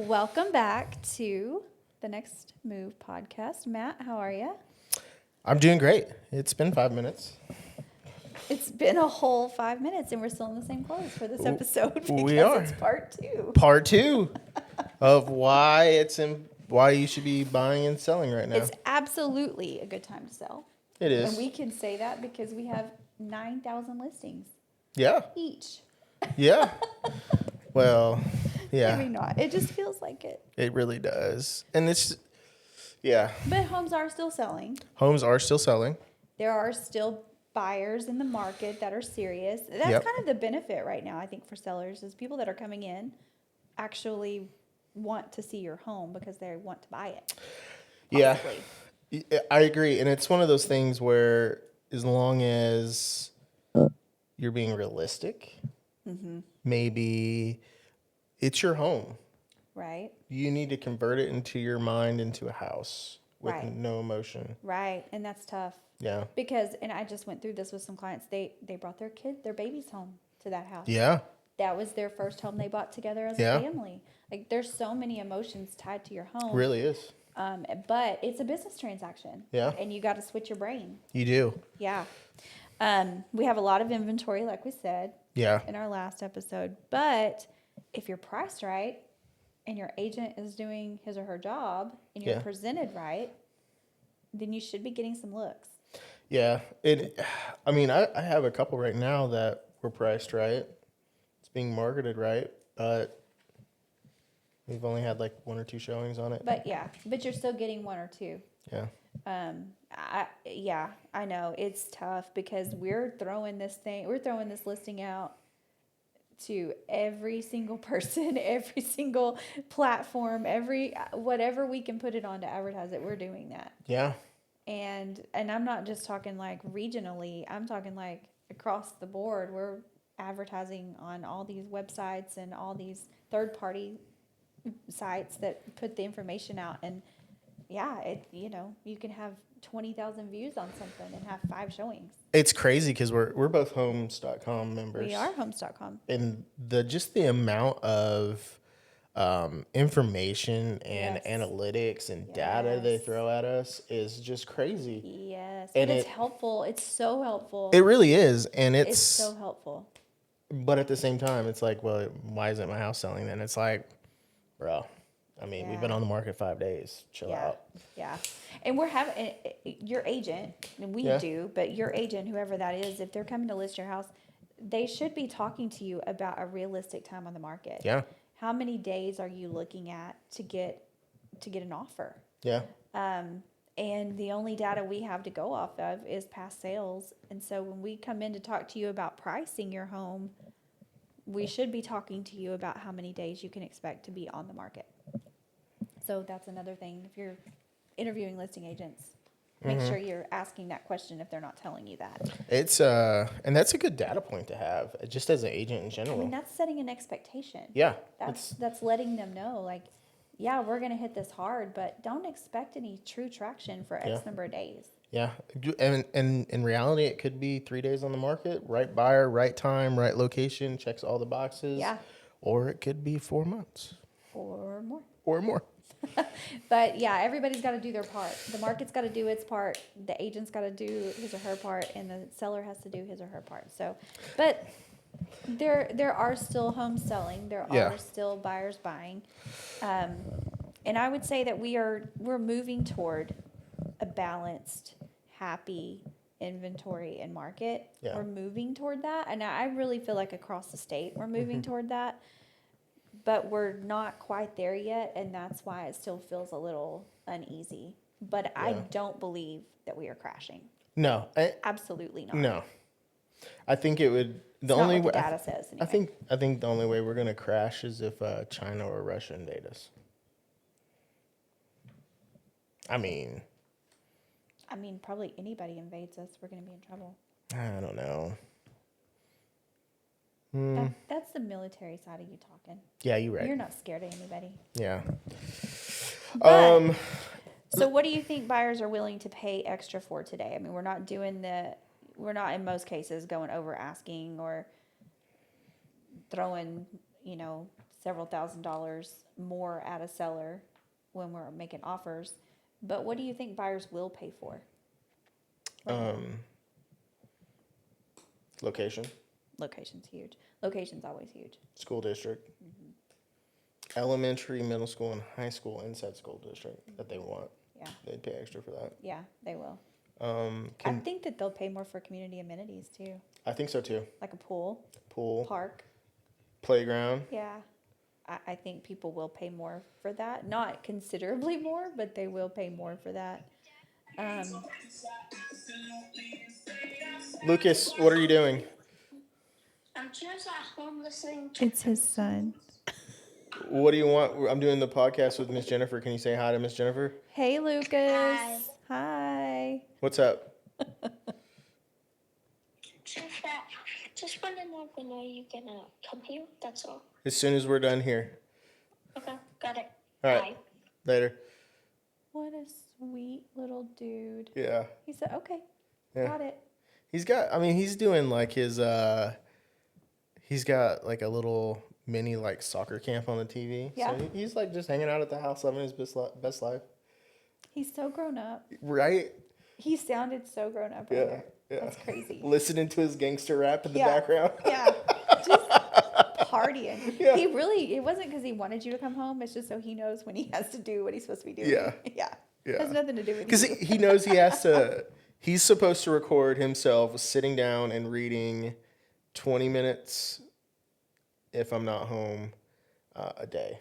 Welcome back to the Next Move podcast. Matt, how are you? I'm doing great. It's been 5 minutes. It's been a whole 5 minutes and we're still in the same clothes for this episode because We are. it's part 2. Part 2 of why you should be buying and selling right now. It's absolutely a good time to sell. It is. And we can say that because we have 9,000 listings Yeah. each. Yeah. Well, yeah. Maybe not. It just feels like it. It really does. And yeah. But homes are still selling. Homes are still selling. There are still buyers in the market that are serious. That's kind of the benefit right now, I think, for sellers is people that are coming in actually want to see your home because they want to buy it. Possibly. Yeah. I agree. And it's one of those things where as long as you're being realistic, maybe it's your home. Right. You need to convert it into your mind into a house with Right. no emotion. Right. And that's tough. Yeah. Because, and I just went through this with some clients, they brought their babies home to that house. Yeah. That was their first home they bought together as a family. Like there's so many emotions tied to your home. Really is. But it's a business transaction. Yeah. And you got to switch your brain. You do. Yeah. We have a lot of inventory, like we said. Yeah. In our last episode. But if you're priced right and your agent is doing his or her job and you're presented right, then you should be getting some looks. Yeah. I have a couple right now that were priced right. It's being marketed right, but we've only had like 1 or 2 showings on it. But you're still getting 1 or 2. Yeah. I know it's tough because we're throwing this listing out to every single person, every single platform, whatever we can put it on to advertise it, we're doing that. Yeah. And I'm not just talking like regionally, I'm talking like across the board. We're advertising on all these websites and all these third-party sites that put the information out. And you can have 20,000 views on something and have 5 showings. It's crazy because we're both homes.com members. We are homes.com. And the amount of information and analytics and data they throw at us is just crazy. Yes. And it's helpful. It's so helpful. It really is. And it's so helpful. But at the same time, it's like, well, why isn't my house selling then? It's like, bro, we've been on the market 5 days. Chill out. Yeah. And we're having your agent, and we do, but your agent, whoever that is, if they're coming to list your house, they should be talking to you about a realistic time on the market. Yeah. How many days are you looking at to get an offer? Yeah. And the only data we have to go off of is past sales. And so when we come in to talk to you about pricing your home, we should be talking to you about how many days you can expect to be on the market. So that's another thing. If you're interviewing listing agents, make sure you're asking that question if they're not telling you that. It's and that's a good data point to have, just as an agent in general. I mean, that's setting an expectation. Yeah. That's letting them know, like, yeah, we're going to hit this hard, but don't expect any true traction for X number of days. Yeah. And in reality, it could be 3 days on the market, right buyer, right time, right location, checks all the boxes. Yeah. Or it could be 4 months. Or more. Or more. But yeah, everybody's got to do their part. The market's got to do its part. The agent's got to do his or her part, and the seller has to do his or her part. So, but there are still homes selling. There are still buyers buying, and I would say that we're moving toward a balanced, happy inventory and market. Yeah. We're moving toward that, and I really feel like across the state we're moving toward that. But we're not quite there yet, and that's why it still feels a little uneasy. But I don't believe that we are crashing. No. Absolutely not. No. I think it would... The only way... data says, anyway. I think the only way we're going to crash is if China or Russia invade us. I mean, probably anybody invades us, we're going to be in trouble. I don't know. That's the military side of you talking. Yeah, you're right. You're not scared of anybody. Yeah. But, so what do you think buyers are willing to pay extra for today? I mean, we're not in most cases going over asking or throwing, several $1,000s more at a seller when we're making offers. But what do you think buyers will pay for? Right now? Location, Location's huge. Location's always huge. school district, elementary, middle school, and high school inside school district that they want. Yeah. They'd pay extra for that. Yeah, they will. I think that they'll pay more for community amenities too, I think so too. like a pool, Pool, park. playground. Yeah, I think people will pay more for that. Not considerably more, but they will pay more for that. Lucas, what are you doing? I'm just at home listening to. It's his son. What do you want? I'm doing the podcast with Miss Jennifer. Can you say hi to Miss Jennifer? Hey, Lucas. Hi. Hi. What's up? Just want to know when are you gonna come here? That's all. As soon as we're done here. Okay, got it. All right. Bye. Later. What a sweet little dude. Yeah. He said, okay, Yeah. got it. He's doing like his, he's got like a little mini like soccer camp on the TV. Yeah. So he's like just hanging out at the house, living his best life. He's so grown up. Right? He sounded so grown up. Yeah. Right there. Yeah. That's crazy. Listening to his gangster rap in the Yeah. background. Yeah. Just partying. Yeah. It wasn't because he wanted you to come home. It's just so he knows when he has to do what he's supposed to be doing. Yeah. Yeah. Yeah. Has nothing to do with Because you. he knows he has to, he's supposed to record himself sitting down and reading 20 minutes, if I'm not home, a day.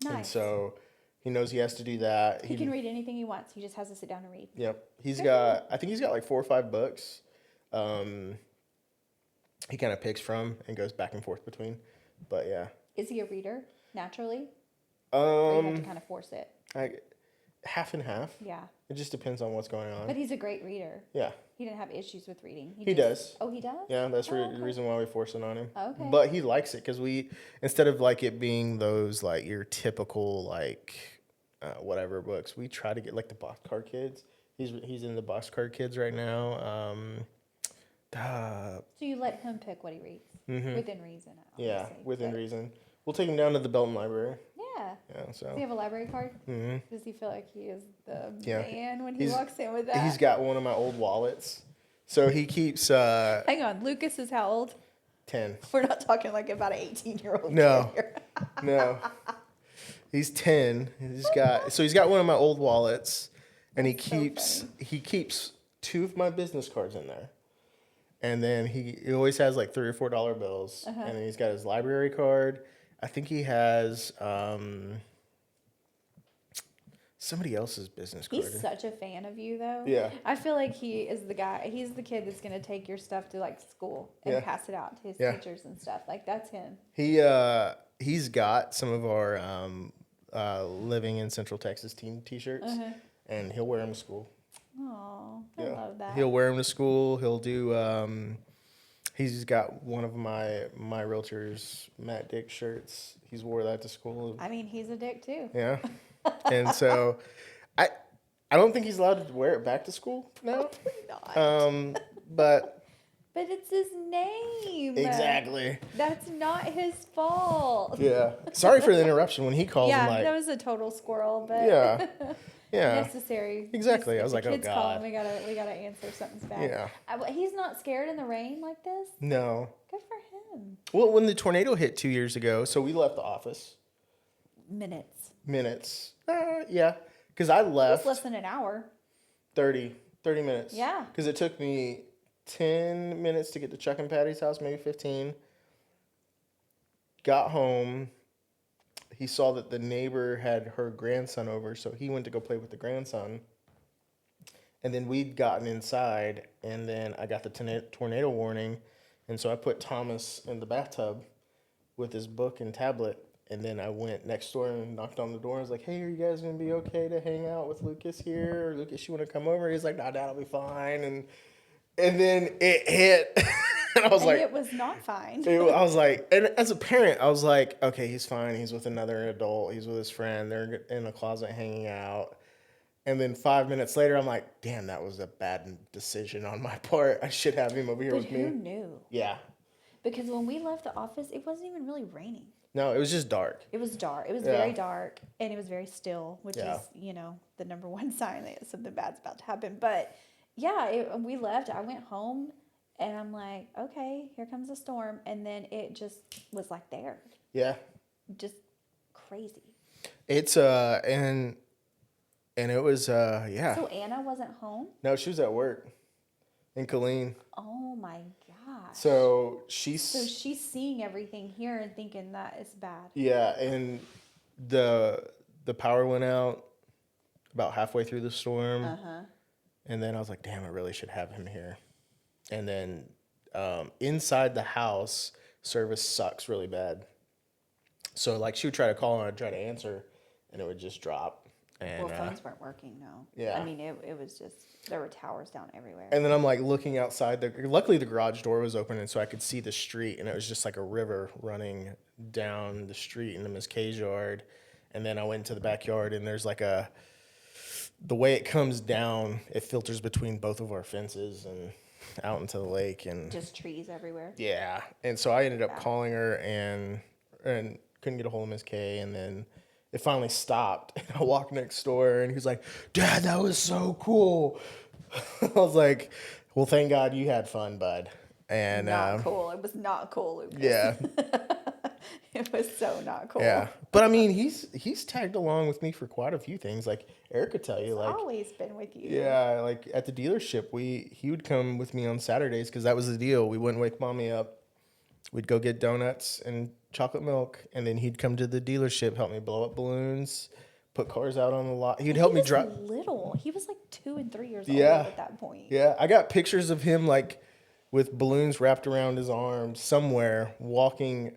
Nice. And so he knows he has to do that. He can read anything he wants. He just has to sit down and read. Yep. Good. I think he's got like 4 or 5 books. He kind of picks from and goes back and forth between. But yeah. Is he a reader naturally? Or you have to Um, kind of force it? half and half. Yeah. It just depends on what's going on. But he's a great reader. Yeah. He didn't have issues with reading. He does. Oh, he does? Yeah, that's Oh, the okay. reason why we force it on him. Okay. But he likes it because instead of like it being those like your typical like whatever books, we try to get like the Boxcar Kids. He's in the Boxcar Kids right now. So you let him pick what he reads within reason. Yeah, Obviously. within But- reason. We'll take him down to the Belton Library. Yeah. Yeah, Does he so have a library card? hmm Does he feel like he is the Yeah. man when he He's- walks in with that? he's got one of my old wallets. So he keeps Hang on, Lucas is how old? 10. We're not talking like about an 18-year-old. No. Here. No. He's 10. He's got one of my old wallets and he keeps 2 of my business cards in there. And then he always has like $3 or $4 bills. And then he's got his library card. I think he has somebody else's business card. He's such a fan of you, though. Yeah. I feel like he is the guy. He's the kid that's gonna take your stuff to like school and Yeah. pass it out to his Yeah. teachers and stuff. Like that's him. He's got some of our living in Central Texas team T-shirts, and he'll wear them to school. Oh, I Yeah. love that. He'll wear them to school. He'll do. He's got one of my realtor's Matt Dick shirts. He's wore that to school. I mean, he's a dick too. Yeah, and so I don't think he's allowed to wear it back to school now. Not. But But it's his name. exactly. That's not his fault. Yeah. Sorry for the interruption. When he calls, Yeah, I'm like, that was a total squirrel, but yeah, yeah. necessary. Exactly. If I was the like, oh, kids call God. him, we gotta answer something's bad. Yeah. He's not scared in the rain like this. No. Good for him. Well, when the tornado hit 2 years ago, so we left the office. Minutes. Minutes. Yeah. Because I It was left less than an hour. 30 minutes. Yeah. Because it took me 10 minutes to get to Chuck and Patty's house, maybe 15. Got home. He saw that the neighbor had her grandson over, so he went to go play with the grandson. And then we'd gotten inside, and then I got the tornado warning. And so I put Thomas in the bathtub with his book and tablet. And then I went next door and knocked on the door. I was like, hey, are you guys going to be okay to hang out with Lucas here? Or Lucas, you want to come over? He's like, nah, Dad, I'll be fine. And then it hit. And I was And like, it was not fine. I was like, and as a parent, I was like, okay, he's fine. He's with another adult. He's with his friend. They're in a closet hanging out. And then 5 minutes later, I'm like, damn, that was a bad decision on my part. I should have him over here But with who me. knew? Yeah. Because when we left the office, it wasn't even really raining. No, it was just dark. It was dark. It was Yeah. very dark, and it was very still, which Yeah. is, the number one sign that something bad's about to happen. But yeah, we left. I went home, and I'm like, okay, here comes the storm, and then it just was like there, Yeah. just crazy. It's and it was yeah. So Anna wasn't home. No, she was at work in Colleen. Oh my gosh. So So she's seeing everything here and thinking that it's bad. yeah, and the power went out about halfway through the storm. Uh-huh. And then I was like, damn, I really should have him here. And then inside the house, service sucks really bad. So like she would try to call and I'd try to answer and it would just drop. And Well, phones weren't working, no. Yeah. I mean, it was just, there were towers down everywhere. and then I'm like looking outside. Luckily the garage door was open and so I could see the street and it was just like a river running down the street into Miss K's yard. And then I went into the backyard and there's like the way it comes down, it filters between both of our fences and out into the lake and Just trees everywhere. yeah. And so I ended up calling her and couldn't get a hold of Miss K and then it finally stopped. And I walked next door and he was like, Dad, that was so cool. I was like, well, thank God you had fun, bud. And Not cool. It was not cool, Lucas. yeah. It was so not cool. Yeah. But I mean, he's tagged along with me for quite a few things. Like Eric could tell you, like Always been with you. yeah, like at the dealership, he would come with me on Saturdays because that was the deal. We wouldn't wake mommy up. We'd go get donuts and chocolate milk, and then he'd come to the dealership, help me blow up balloons, put cars out on the lot. He'd help me drive. Little. He was like 2 and 3 years Yeah. old at that point. Yeah, I got pictures of him like with balloons wrapped around his arms somewhere, walking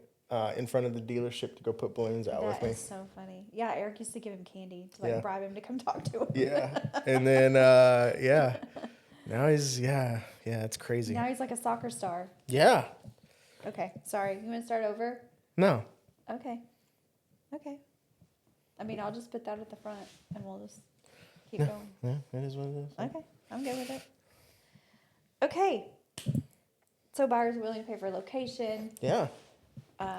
in front of the dealership to go put balloons out with That me. is so funny. Yeah, Eric used to give him candy to like Yeah. bribe him to come talk to him. Yeah, and then yeah, now he's yeah, it's crazy. Now he's like a soccer star. Yeah, Okay, sorry. You want to start over? no, Okay. Okay. I mean, I'll just put that at the front and we'll just keep Yeah. going. yeah, it is what it is. Okay, I'm good with it. Okay. So buyers are willing to pay for location, Yeah,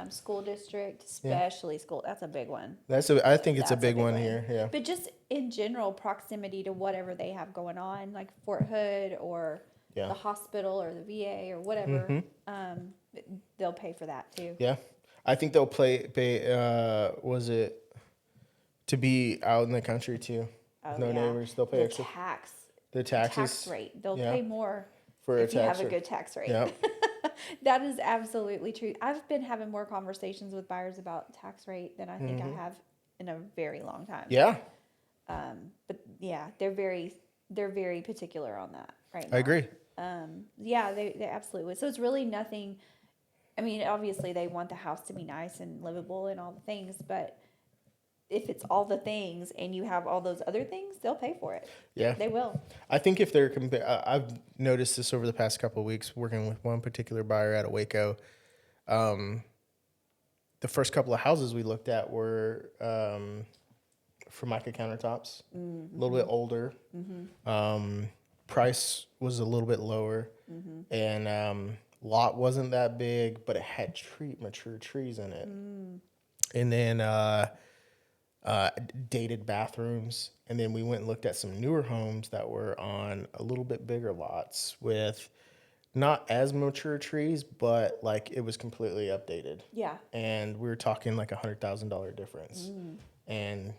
school district, especially school. That's a big one. I think it's a That's big one here. Yeah, But just in general, proximity to whatever they have going on, like Fort Hood or Yeah. the hospital or the VA or whatever, they'll pay for that too. yeah. I think they'll pay. Was it to be out in the country too? Oh, No yeah. neighbors. They'll pay The extra. the Taxes tax rate. They'll Yeah. pay more for a if you tax have a rate. good tax rate. Yeah. That is absolutely true. I've been having more conversations with buyers about tax rate than I think I have in a very long time. Yeah, But yeah, they're very particular on that right now. I agree. Yeah, they absolutely would. So it's really nothing. I mean, obviously they want the house to be nice and livable and all the things, but if it's all the things and you have all those other things, they'll pay for it. Yeah. They will. I think if they're I've noticed this over the past couple of weeks working with one particular buyer out of Waco. The first couple of houses we looked at were Formica countertops, a little bit older. Price was a little bit lower, and lot wasn't that big, but it had mature trees in it. And then dated bathrooms. And then we went and looked at some newer homes that were on a little bit bigger lots with not as mature trees, but like it was completely updated. Yeah. And we were talking like $100,000 difference. And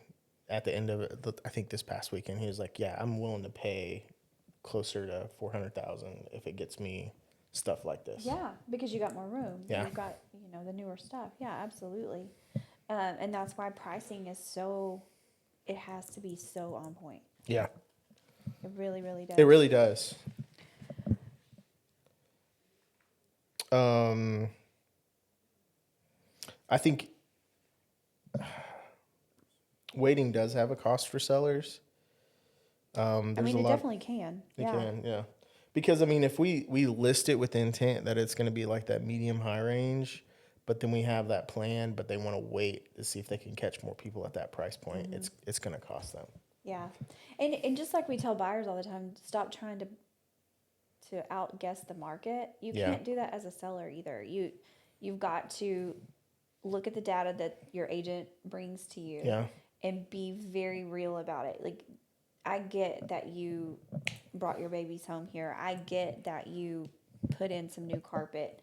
at the end of it, I think this past weekend, he was like, yeah, I'm willing to pay closer to $400,000 if it gets me stuff like this. Yeah, because you got more room. Yeah. You've got, the newer stuff. Yeah, absolutely. And that's why pricing is it has to be so on point. Yeah, It really, really does. it really does. I think waiting does have a cost for sellers. I mean, it definitely can. It Yeah. can, yeah. Because I mean, if we list it with the intent that it's going to be like that medium high range, but then we have that plan, but they want to wait to see if they can catch more people at that price point, it's going to cost them. Yeah. And just like we tell buyers all the time, stop trying to outguess the market. You Yeah. can't do that as a seller either. You've got to look at the data that your agent brings to you Yeah. and be very real about it. Like, I get that you brought your babies home here. I get that you put in some new carpet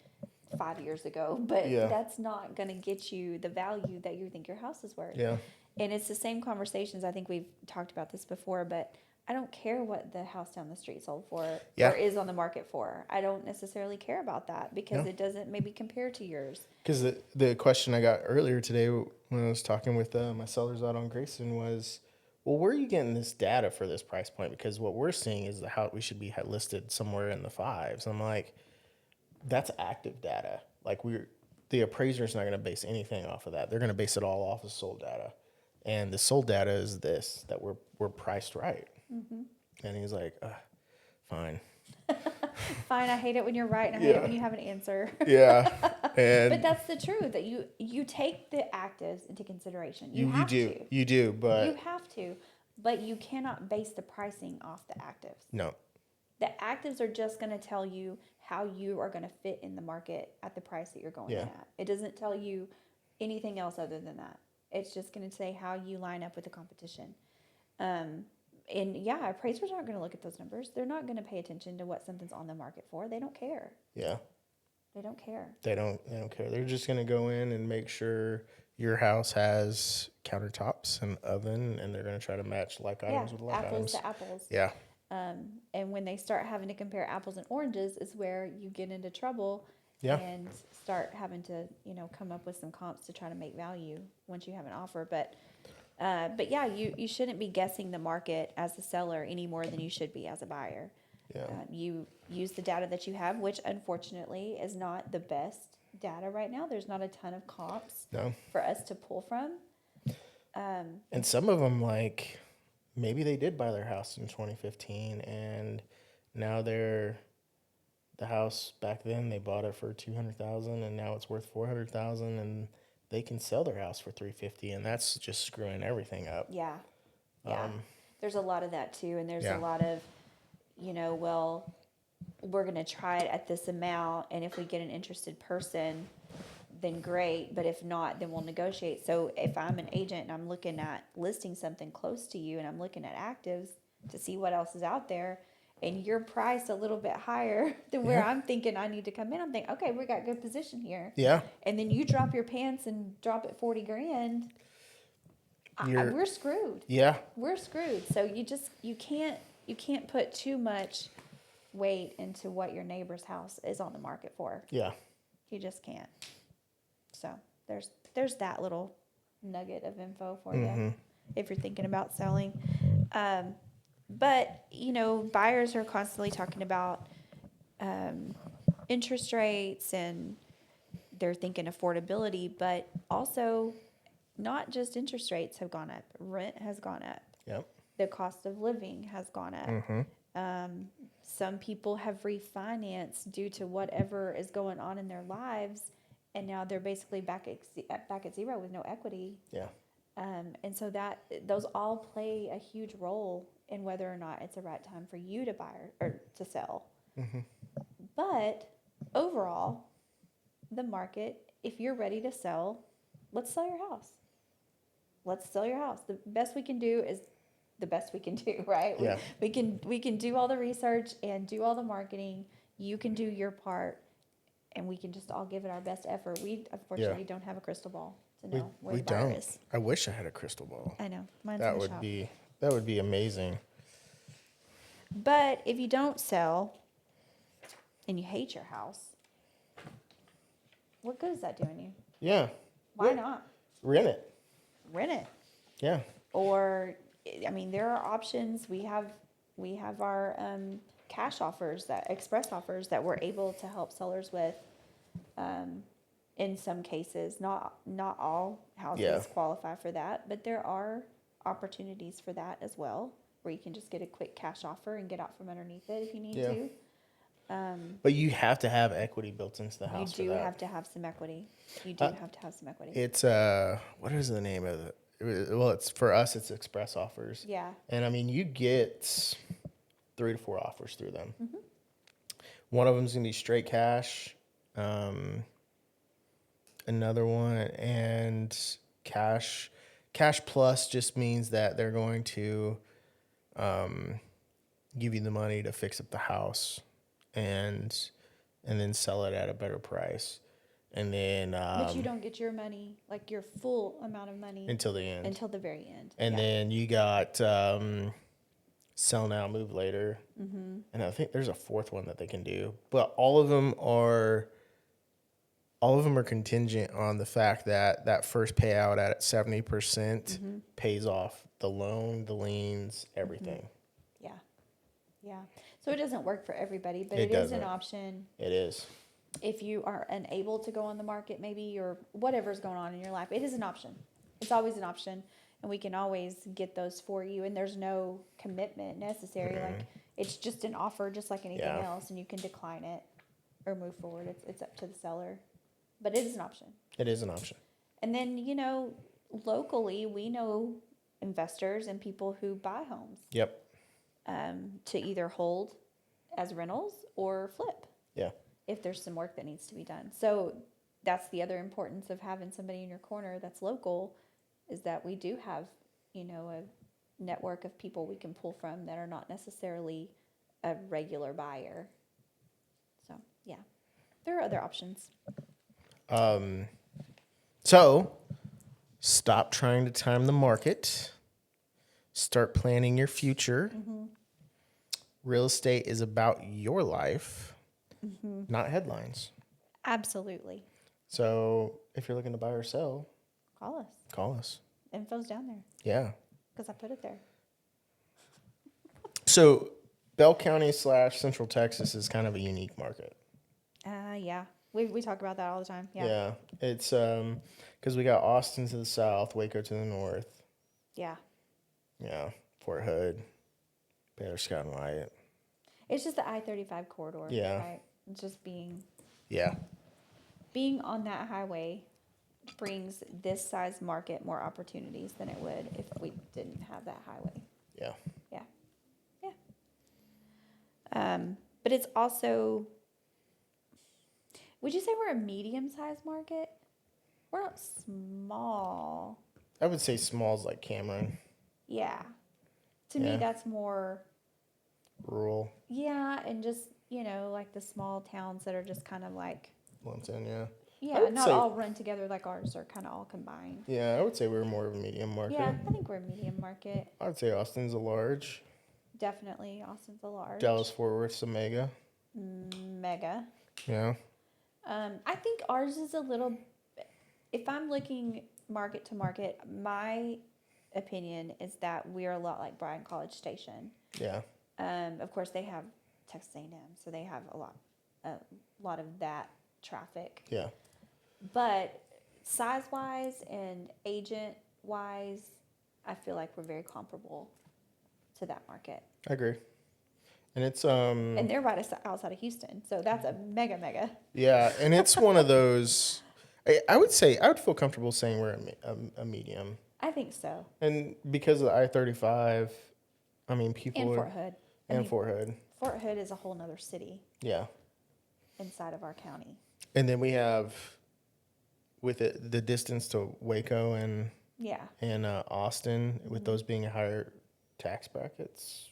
5 years ago, but Yeah. that's not going to get you the value that you think your house is worth. Yeah. And it's the same conversations. I think we've talked about this before, but I don't care what the house down the street sold for Yeah. or is on the market for. I don't necessarily care about that because it doesn't maybe compare to yours. Because the question I got earlier today when I was talking with my sellers out on Grayson was, well, where are you getting this data for this price point? Because what we're seeing is how we should be listed somewhere in the fives. I'm like, that's active data. Like the appraiser's not going to base anything off of that. They're going to base it all off of sold data. And the sold data is this, that we're priced right. Mm-hmm. And he's like, fine. Fine, I hate it when you're right and I hate it when you have an answer. Yeah. And But that's the truth, that you take the actives into consideration. You you do, but You have to, but you cannot base the pricing off the actives. no. The actives are just going to tell you how you are going to fit in the market at the price that you're going in at. It doesn't tell you anything else other than that. It's just going to say how you line up with the competition. And yeah, appraisers aren't going to look at those numbers. They're not going to pay attention to what something's on the market for. They don't care. Yeah. They don't care. They don't care. They're just going to go in and make sure your house has countertops and oven, and they're going to try to match like items with like apples items. to apples. Yeah. And when they start having to compare apples and oranges is where you get into trouble and start having to, come up with some comps to try to make value once you have an offer. But yeah, you shouldn't be guessing the market as a seller any more than you should be as a buyer. Yeah. You use the data that you have, which unfortunately is not the best data right now. There's not a ton of comps for us to pull from. And some of them, like, maybe they did buy their house in 2015 and now the house back then they bought it for $200,000 and now it's worth $400,000 and they can sell their house for $350,000 and that's just screwing everything up. Yeah. There's a lot of that too, and there's a lot of, well, we're going to try it at this amount, and if we get an interested person, then great, but if not, then we'll negotiate. So if I'm an agent and I'm looking at listing something close to you and I'm looking at actives to see what else is out there, and you're priced a little bit higher than where I'm thinking I need to come in, I'm thinking, okay, we got good position here. Yeah. And then you drop your pants and drop it $40,000, we're screwed. Yeah. We're screwed. So you can't put too much weight into what your neighbor's house is on the market for. Yeah. You just can't. So there's that little nugget of info for you if you're thinking about selling. But buyers are constantly talking about interest rates, and they're thinking affordability, but also not just interest rates have gone up. Rent has gone up. Yep. The cost of living has gone up. Some people have refinanced due to whatever is going on in their lives, and now they're basically back at zero with no equity. Yeah. And so those all play a huge role in whether or not it's the right time for you to buy or to sell. But overall, the market, if you're ready to sell, let's sell your house. Let's sell your house. The best we can do is the best we can do, right? Yeah. We can do all the research and do all the marketing. You can do your part, and we can just all give it our best effort. We unfortunately don't have a crystal ball to know where the buyer is. I wish I had a crystal ball. I know. Mine's That in the would shop. be amazing. But if you don't sell and you hate your house, what good is that doing you? Yeah. Why not? Rent it. Rent it. Yeah. Or, there are options. We have our cash offers, that express offers that we're able to help sellers with. In some cases, not all houses qualify for that, but there are opportunities for that as well, where you can just get a quick cash offer and get out from underneath it if you need to. But you have to have equity built into the house. You do have to have some equity. You do have to have some equity. It's what is the name of it? Well, it's for us. It's express offers. Yeah. And you get 3 to 4 offers through them. One of them's gonna be straight cash. Another one and cash. Cash plus just means that they're going to give you the money to fix up the house and then sell it at a better price. And then But you don't get your money, like your full amount of money until the end. until the very end. And Yeah. then you got sell now, move later. Mm-hmm. And I think there's a fourth one that they can do. But all of them are contingent on the fact that that first payout at 70% pays off the loan, the liens, everything. Yeah. Yeah. So it doesn't work for everybody, but It it is an doesn't. option It is. if you are unable to go on the market, maybe, or whatever's going on in your life. It is an option. It's always an option, and we can always get those for you. And there's no commitment necessary. Like, it's just an offer, just like anything Yeah. else, and you can decline it or move forward. It's up to the seller, but it is an option. It is an option. And then, locally, we know investors and people who buy homes Yep. to either hold as rentals or flip Yeah. if there's some work that needs to be done. So that's the other importance of having somebody in your corner that's local, is that we do have, a network of people we can pull from that are not necessarily a regular buyer. So, yeah, there are other options. So stop trying to time the market. Start planning your future. Real estate is about your life, not headlines. Absolutely. So if you're looking to buy or sell, Call us. call us. Info's down there Yeah. because I put it there. So Bell County / Central Texas is kind of a unique market. Yeah. We talk about that all the time. Yeah. Yeah. It's because we got Austin to the south, Waco to the north. Yeah. Yeah. Fort Hood, Baylor Scott and Wyatt. It's just the I-35 corridor. Yeah. Right. It's just being Yeah. on that highway brings this size market more opportunities than it would if we didn't have that highway. Yeah. Yeah. Yeah. But it's also, would you say we're a medium-sized market? We're not small. I would say small's like Cameron, Yeah. To Yeah. me, that's more, rural, yeah, and just, like the small towns that are just kind of like, Lumpton, yeah. yeah, would not say- all run together like ours are kind of all combined. Yeah, I would say we're more of a medium market. Yeah, I think we're a medium market. I would say Austin's a large. Definitely, Austin's a large. Dallas Fort Worth's a mega. Mega. Yeah. I think ours is a little, if I'm looking market to market, my opinion is that we're a lot like Bryan College Station. Yeah. Of course, they have Texas A&M, so they have a lot of that traffic. Yeah. But size-wise and agent-wise, I feel like we're very comparable to that market. I agree. And it's And they're right outside of Houston, so that's a mega. yeah, and it's one of those. I would feel comfortable saying we're a medium, I think so. and because of the I-35, I mean people And are, Fort Hood. Fort Hood. Fort Hood is a whole nother city Yeah, inside of our county. and then we have with it the distance to Waco and Yeah. Austin, with those being higher tax brackets,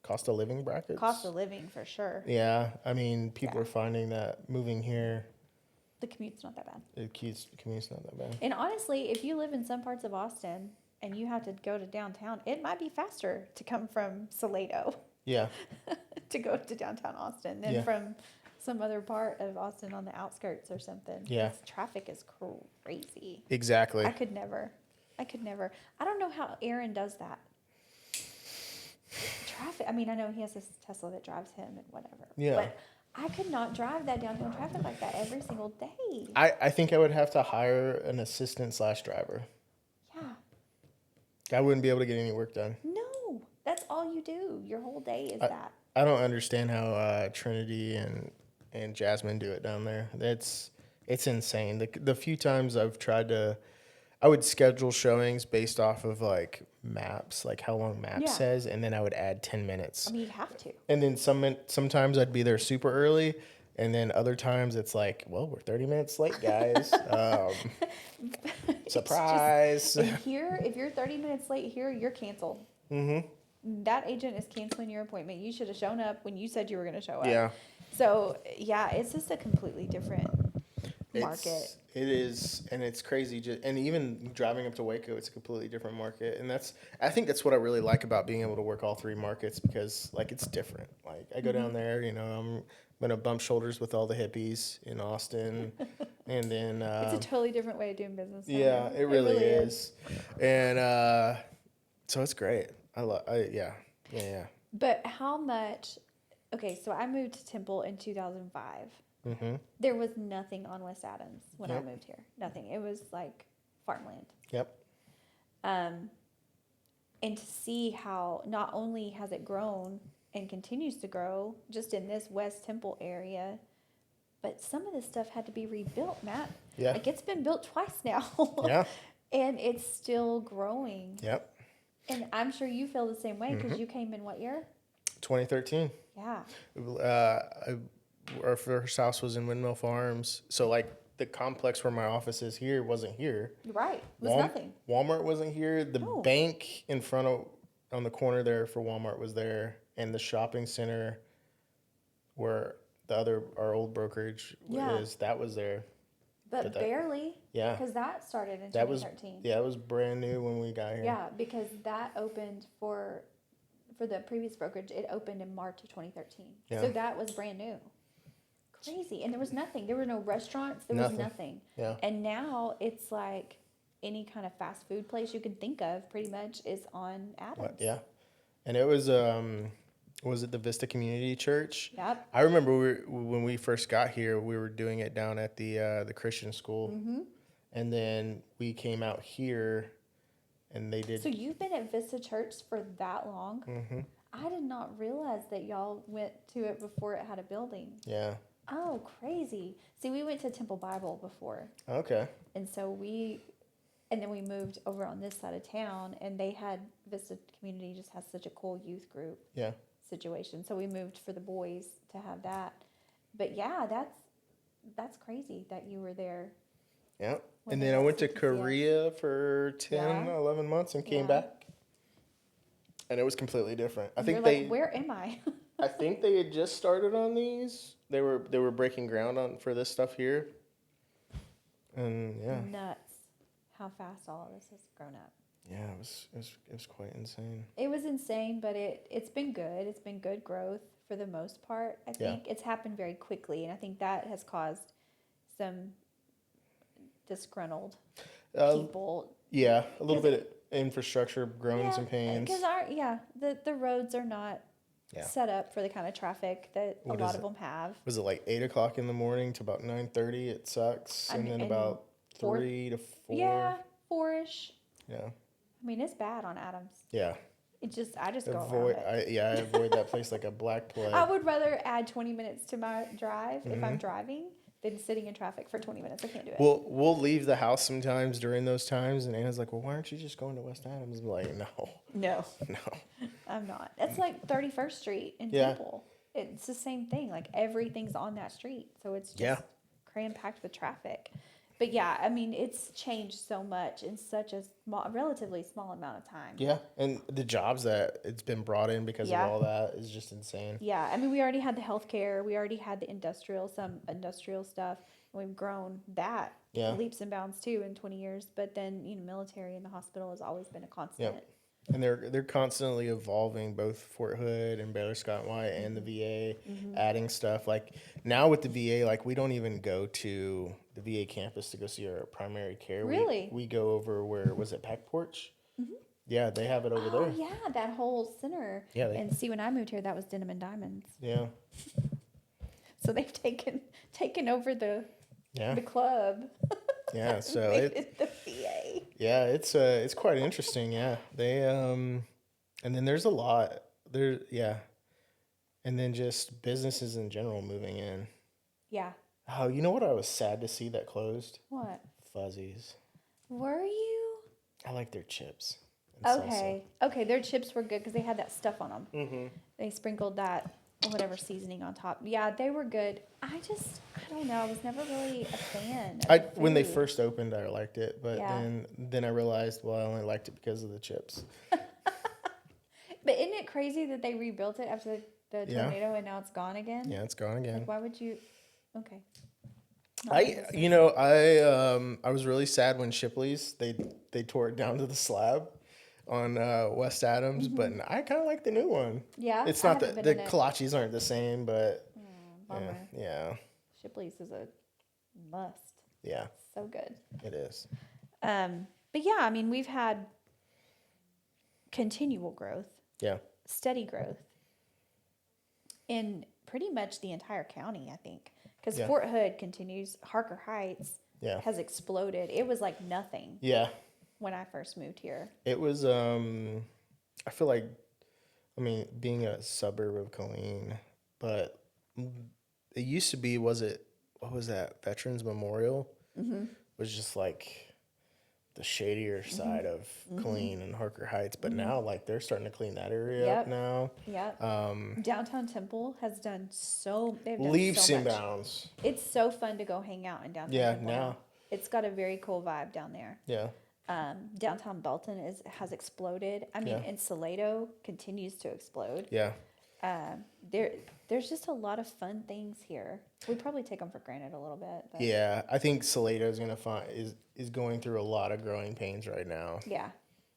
cost of living brackets. Cost of living for sure. Yeah, I mean people Yeah. are finding that moving here, The commute's not that bad. the commute's not that bad. And honestly, if you live in some parts of Austin and you have to go to downtown, it might be faster to come from Salado Yeah, to go to downtown Austin than Yeah. from some other part of Austin on the outskirts or something. Yeah. 'Cause traffic is crazy. exactly. I could never. I don't know how Aaron does that. Traffic. I mean, I know he has this Tesla that drives him and whatever. Yeah. But I could not drive that downtown traffic like that every single day. I think I would have to hire an assistant / driver. Yeah. I wouldn't be able to get any work done. No, that's all you do. Your whole day is that. I don't understand how Trinity and Jasmine do it down there. It's insane. The few times I've tried to, I would schedule showings based off of like maps, like how long map Yeah. says, and then I would add 10 minutes. I mean, you have to. And then sometimes I'd be there super early, and then other times it's like, well, we're 30 minutes late, guys. Surprise. And here, if you're 30 minutes late here, you're canceled. That agent is canceling your appointment. You should have shown up when you said you were going to show up. Yeah. So, yeah, it's just a completely different market. It is, and it's crazy. And even driving up to Waco, it's a completely different market. And I think that's what I really like about being able to work all three markets, because like it's different. Like I go down there, I'm gonna bump shoulders with all the hippies in Austin, and then It's a totally different way of doing business. yeah, it really is. And so it's great. Yeah. But how much? Okay, so I moved to Temple in 2005. Mm-hmm. There was nothing on West Adams when I Yep. moved here. Nothing. It was like farmland. Yep. And to see how not only has it grown and continues to grow just in this West Temple area, but some of this stuff had to be rebuilt, Matt. Yeah. Like it's been built twice now. Yeah. And it's still growing. Yep. And I'm sure you feel the same way because you came in what year? 2013. Yeah. Our first house was in Windmill Farms, so like the complex where my office is here wasn't here. You're right. It was nothing. Walmart wasn't here. The No. bank in front of on the corner there for Walmart was there, and the shopping center where our old brokerage is, that was there. But barely. Yeah. Because that started in That was 2013. it was brand new when we got here. Yeah, because that opened for the previous brokerage. It opened in March of 2013. Yeah. So that was brand new. Crazy. And there was nothing. There were no restaurants. There was nothing. Yeah. And now it's like any kind of fast food place you can think of pretty much is on Adams. Yeah. And it was it the Vista Community Church? Yep. I remember when we first got here, we were doing it down at the Christian school. Mm-hmm. And then we came out here, and they did. So you've been at Vista Church for that long? Mm-hmm. I did not realize that y'all went to it before it had a building. Yeah. Oh, crazy. See, we went to Temple Bible before. Okay. And so and then we moved over on this side of town, and they had, Vista Community just has such a cool youth group Yeah. situation. So we moved for the boys to have that. But yeah, that's crazy that you were there. Yeah. When And they then I got went to CTCF. Korea for 10, Yeah. 11 months and came Yeah. back. And it was completely different. I think You're like, where am I? I think they had just started on these. They were breaking ground for this stuff here. And yeah. Nuts. How fast all of this has grown up. Yeah, it was quite insane. It was insane, but it's been good. It's been good growth for the most part. I think it's happened very quickly, and I think that has caused some disgruntled people. Yeah, a little bit of infrastructure groans and pains. Because the roads are not set up for the kind of traffic that a lot of them have. Was it like 8 o'clock in the morning to about 9:30? It sucks, and then about 3 to 4. Yeah, 4-ish. Yeah. I mean, it's bad on Adams. Yeah. I just go Avoid. around it. I avoid that place like a black plague. I would rather add 20 minutes to my drive if I'm driving than sitting in traffic for 20 minutes. I can't do it. We'll leave the house sometimes during those times, and Anna's like, "Well, why aren't you just going to West Adams?" I'm like, "No, No, no." I'm not. It's like 31st Street in Yeah. Temple. It's the same thing. Like everything's on that street. So it's just cram packed with traffic. But yeah, I mean, it's changed so much in such a relatively small amount of time. Yeah, and the jobs that it's been brought in because of all that is just insane. Yeah, I mean, we already had the healthcare. We already had some industrial stuff. And we've grown that leaps and bounds too in 20 years. But then, military and the hospital has always been a constant. Yep. And they're constantly evolving, both Fort Hood and Baylor Scott and White and the VA, adding stuff. Like now with the VA, like we don't even go to the VA campus to go see our primary care. Really? We go over where was it, Pack Porch? Mm-hmm. Yeah, they have it over there. Oh yeah, that whole center. Yeah. And see, when I moved here, that was Denim and Diamonds. Yeah. So they've taken over the club. Yeah. So it's the VA. Yeah, it's quite interesting. Yeah, they and then there's a lot there. Yeah, and then just businesses in general moving in. Yeah. Oh, you know what? I was sad to see that closed. What? Fuzzies. Were you? I like their chips. And Okay. Okay, their chips were good because they had that stuff on them. Mm-hmm. They sprinkled that whatever seasoning on top. Yeah, they were good. I don't know. I was never really a fan of the When they food. first opened, I liked it, but Yeah. then I realized, well, I only liked it because of the chips. But isn't it crazy that they rebuilt it after the Yeah. tornado and now it's gone again? Yeah, it's gone again. Like, why would you? Okay. Not interested. I was really sad when Shipley's they tore it down to the slab on West Adams, but I kind of like the new one. Yeah, It's I not haven't that been the in it. kolaches aren't the same, but Bummer. yeah, Shipley's is a must. yeah, So good. it is. But yeah, I mean, we've had continual growth, Yeah, steady growth in pretty much the entire county, I think. Because Yeah. Fort Hood continues, Harker Heights yeah, has exploded. It was like nothing yeah. when I first moved here. It was. I feel like, I mean, being a suburb of Killeen, but it used to be. What was that? Veterans Memorial was just like the shadier side of Killeen and Harker Heights, but now like they're starting to clean that area up Yep. now. Yep. Downtown Temple has done they've done Leaps so and much. bounds. It's so fun to go hang out in downtown Yeah, Temple now. It's got a very cool vibe down there. Yeah, Downtown Belton has exploded. I mean, Yeah. and Salado continues to explode. yeah, There's just a lot of fun things here. We probably take them for granted a little bit. But yeah. I think Salado is going through a lot of growing pains right now. Yeah,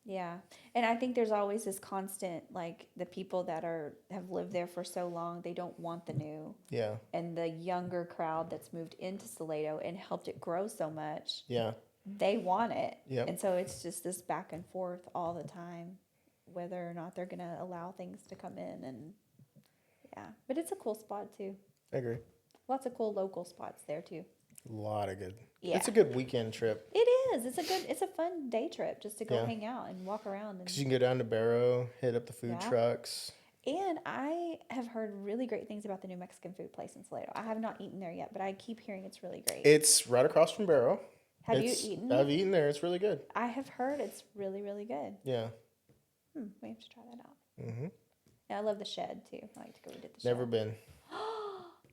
yeah. And I think there's always this constant, like the people that have lived there for so long, they don't want the new. Yeah, And the younger crowd that's moved into Salado and helped it grow so much, yeah, they want it. Yep. And so it's just this back and forth all the time, whether or not they're going to allow things to come in. And yeah, but it's a cool spot too. I agree. Lots of cool local spots there too. A lot of good. Yeah. It's a good weekend trip. It is. It's a fun day trip just to go Yeah. hang out and walk around. Because you can go down to Barrow, hit up the food Yeah. trucks. And I have heard really great things about the new Mexican food place in Salado. I have not eaten there yet, but I keep hearing it's really great. It's right across from Barrow. Have you eaten? I've eaten there. It's really good. I have heard it's really, really good. Yeah. We have to try that out. Mm-hmm. And I love the shed too. I like to go eat at the Never shed. been.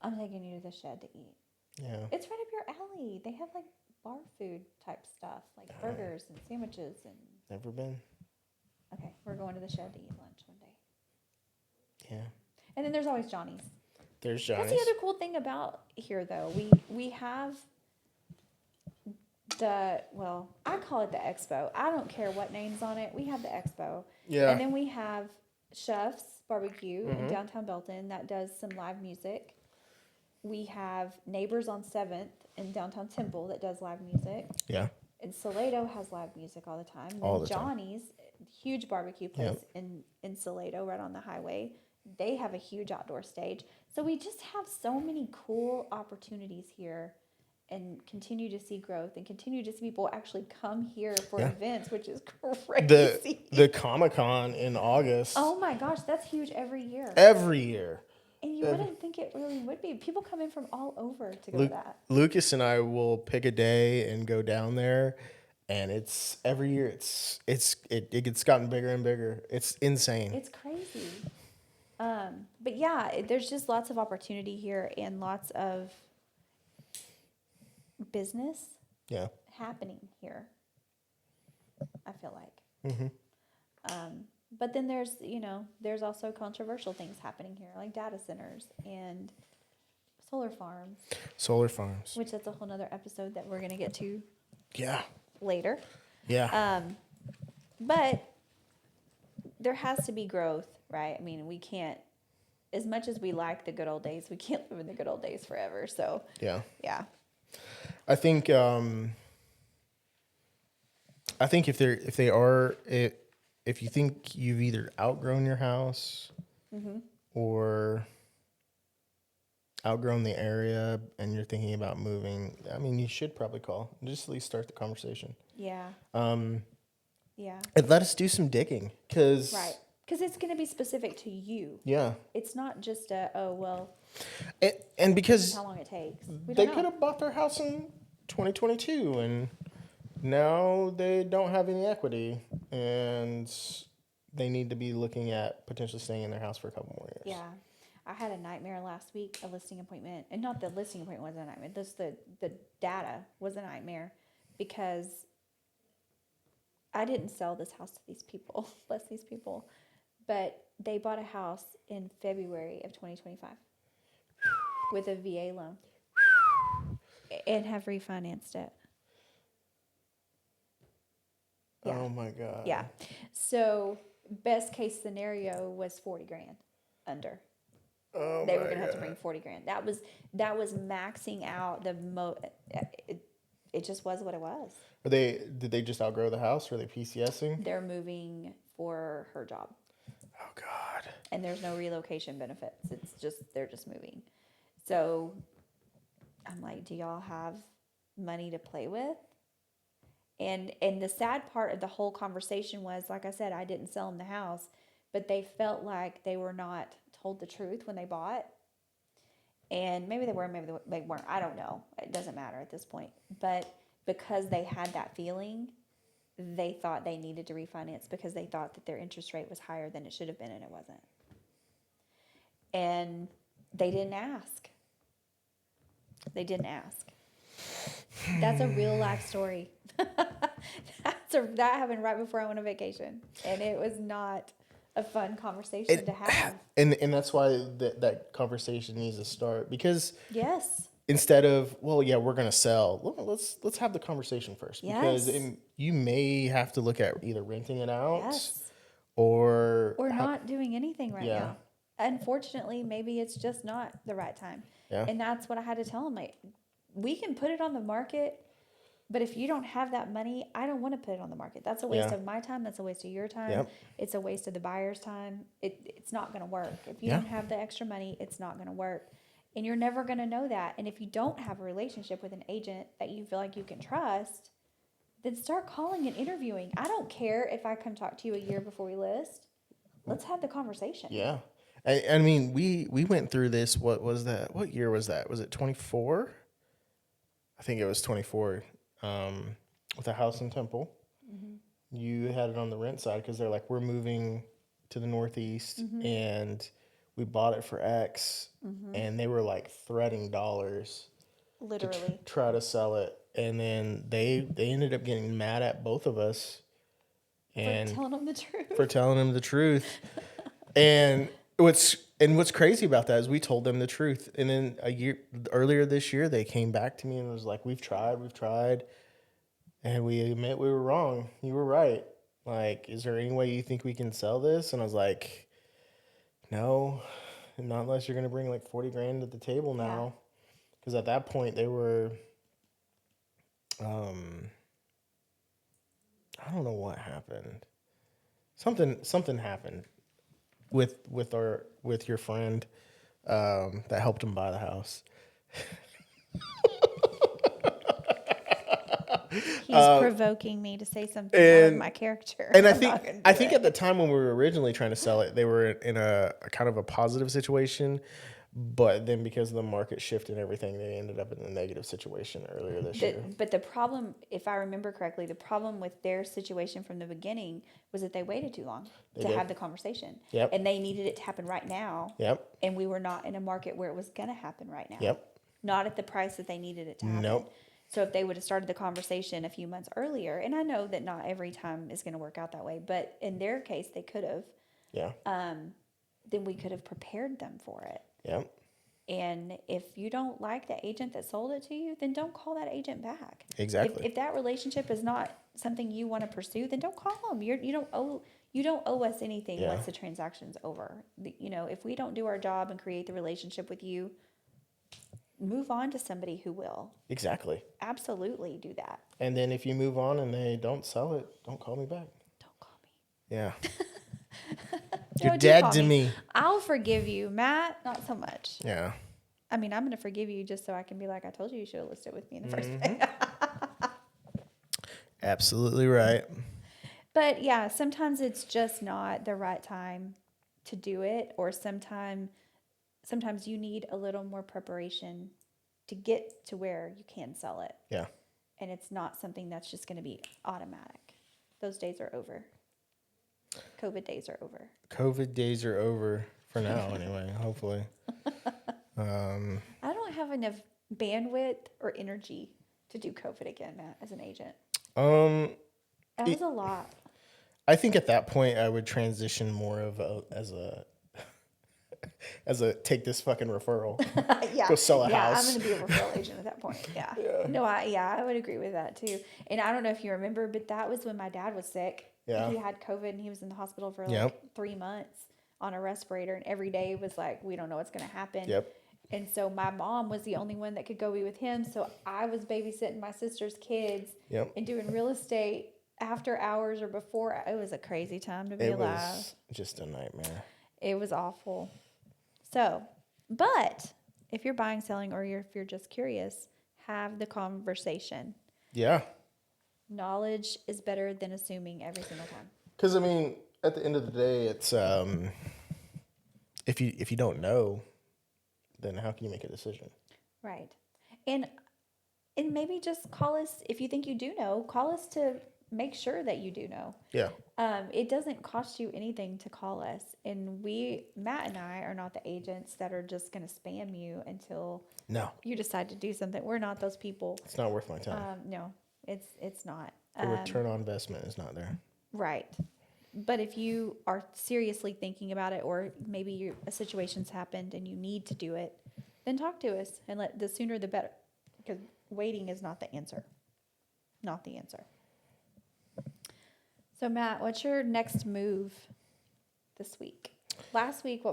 I'm taking you to the shed to eat. Yeah. It's right up your alley. They have like bar food type stuff, like burgers and sandwiches and. Never been. Okay, we're going to the shed to eat lunch one day. Yeah. And then there's always Johnny's. There's That's Johnny's. the other cool thing about here, though. We have I call it the Expo. I don't care what name's on it. We have the Expo. Yeah. And then we have Chef's Barbecue in downtown Belton that does some live music. We have Neighbors on 7th in downtown Temple that does live music. Yeah. And Salado has live music all the time. And All then the time. Johnny's, huge barbecue place in Salado, right on the highway. They have a huge outdoor stage. So we just have so many cool opportunities here and continue to see growth and continue to see people actually come here for Yeah. events, which is crazy. The Comic-Con in August. Oh my gosh, that's huge every year. Every year. And you wouldn't think it really would be. People come in from all over to go to that. Lucas and I will pick a day and go down there, and it's every year. It gets gotten bigger and bigger. It's insane. It's crazy. But yeah, there's just lots of opportunity here and lots of business Yeah. happening here. I feel like. But then there's also controversial things happening here, like data centers and solar farms, Solar farms. which that's a whole nother episode that we're gonna get to Yeah. later. Yeah. But there has to be growth, right? I mean, we can't, as much as we like the good old days, we can't live in the good old days forever. So yeah. yeah. I think if you think you've either outgrown your house or outgrown the area and you're thinking about moving, I mean, you should probably call. Just at least start the conversation. Yeah. Yeah. And let us do some digging, because Right. Because it's going to be specific to you. yeah, It's not just and because how long it takes. We they don't could know. have bought their house in 2022 and now they don't have any equity, and they need to be looking at potentially staying in their house for a couple more years. Yeah. I had a nightmare last week, a listing appointment, and not the listing appointment was a nightmare. Just the data was a nightmare because I didn't sell this house to these people, bless these people, but they bought a house in February of 2025 with a VA loan and have refinanced it. Yeah. Oh my God. Yeah. So best case scenario was 40 grand under. Oh They my were going to have to God. bring 40 grand. That was maxing out it just was what it was. Did they just outgrow the house? Or are they PCSing? They're moving for her job. Oh God. And there's no relocation benefits. It's just they're just moving. So I'm like, do y'all have money to play with? And the sad part of the whole conversation was, like I said, I didn't sell them the house, but they felt like they were not told the truth when they bought. And maybe they were, maybe they weren't. I don't know. It doesn't matter at this point. But because they had that feeling, they thought they needed to refinance because they thought that their interest rate was higher than it should have been, and it wasn't. And they didn't ask. They didn't ask. That's a real life story. That happened right before I went on vacation, and it was not a fun conversation to have. And that's why that conversation needs to start, because Yes. instead of, well, yeah, we're gonna sell. Let's have the conversation first, because Yes. you may have to look at either renting it out, Yes. or Not doing anything right Yeah. now. Unfortunately, maybe it's just not the right time. Yeah. And that's what I had to tell them. Like, we can put it on the market, but if you don't have that money, I don't want to put it on the market. That's a waste Yeah. of my time. That's a waste of your time. Yep. It's a waste of the buyer's time. It's not going to work. If you Yeah. don't have the extra money, it's not going to work. And you're never going to know that. And if you don't have a relationship with an agent that you feel like you can trust, then start calling and interviewing. I don't care if I come talk to you a year before we list. Let's have the conversation. Yeah. I mean, we went through this. What was that? What year was that? Was it 24? I think it was 24. With a house in Temple. Mm-hmm. You had it on the rent side because they're like, we're moving to the Northeast, Mm-hmm. and we bought it for X, and they were like threading dollars to Literally. try to sell it. And then they ended up getting mad at both of us and For telling them the truth. for telling them the truth. And what's crazy about that is we told them the truth, and then a year earlier this year they came back to me and was like, we've tried, and we admit we were wrong. You were right. Like, is there any way you think we can sell this? And I was like, no, not unless you're gonna bring like 40 grand to the table now, because at that point they were, I don't know what happened. Something happened with your friend that helped him buy the house. He's provoking me to say something out of my character. And I I'm not gonna do think it. at the time when we were originally trying to sell it, they were in a kind of a positive situation, but then because of the market shift and everything, they ended up in a negative situation earlier this year. But the problem, if I remember correctly, the problem with their situation from the beginning was that they waited too long to have the conversation. Yep. And they needed it to happen right now. Yep. And we were not in a market where it was going to happen right now. Yep. Not at the price that they needed it to happen. Nope. So if they would have started the conversation a few months earlier, and I know that not every time is going to work out that way, but in their case, they could have. Yeah. Then we could have prepared them for it. Yep. And if you don't like the agent that sold it to you, then don't call that agent back. Exactly. If that relationship is not something you want to pursue, then don't call them. You don't owe us anything once the transaction's over. If we don't do our job and create the relationship with you, move on to somebody who will. Exactly. Absolutely do that. And then if you move on and they don't sell it, don't call me back. Don't call me. Yeah. No, You're do dead call to me. I'll forgive you, Matt. Not so much. Yeah. I mean, I'm going to forgive you just so I can be like, I told you should have listed with me in the first place. Absolutely right. But yeah, sometimes it's just not the right time to do it, or sometimes you need a little more preparation to get to where you can sell it. Yeah. and it's not something that's just going to be automatic. Those days are over. COVID days are over. COVID days are over for now, anyway. Hopefully. I don't have enough bandwidth or energy to do COVID again, Matt, as an agent. That was a lot. I think at that point I would transition more of as a take this fucking referral. Yeah. Go sell a Yeah, house. I'm going to be a referral agent at that point. Yeah. No, I would agree with that too. And I don't know if you remember, but that was when my dad was sick. Yeah. He had COVID and he was in the hospital for like Yep. 3 months on a respirator, and every day was like, we don't know what's going to happen. Yep. And so my mom was the only one that could go be with him. So I was babysitting my sister's kids Yep. and doing real estate after hours or before. It was a crazy time to be It alive. was just a nightmare. It was awful. So, but if you're buying, selling, or if you're just curious, have the conversation. Yeah. Knowledge is better than assuming every single time. Because I mean, at the end of the day, it's if you don't know, then how can you make a decision? Right. And maybe just call us if you think you do know. Call us to make sure that you do know. Yeah. It doesn't cost you anything to call us, and Matt and I are not the agents that are just going to spam you until No, you decide to do something. We're not those people. it's not worth my time. No, it's not. The return on investment is not there. Right. But if you are seriously thinking about it, or maybe a situation's happened and you need to do it, then talk to us, and the sooner the better, because waiting is not the answer. Not the answer. So Matt, what's your next move this week? Last week,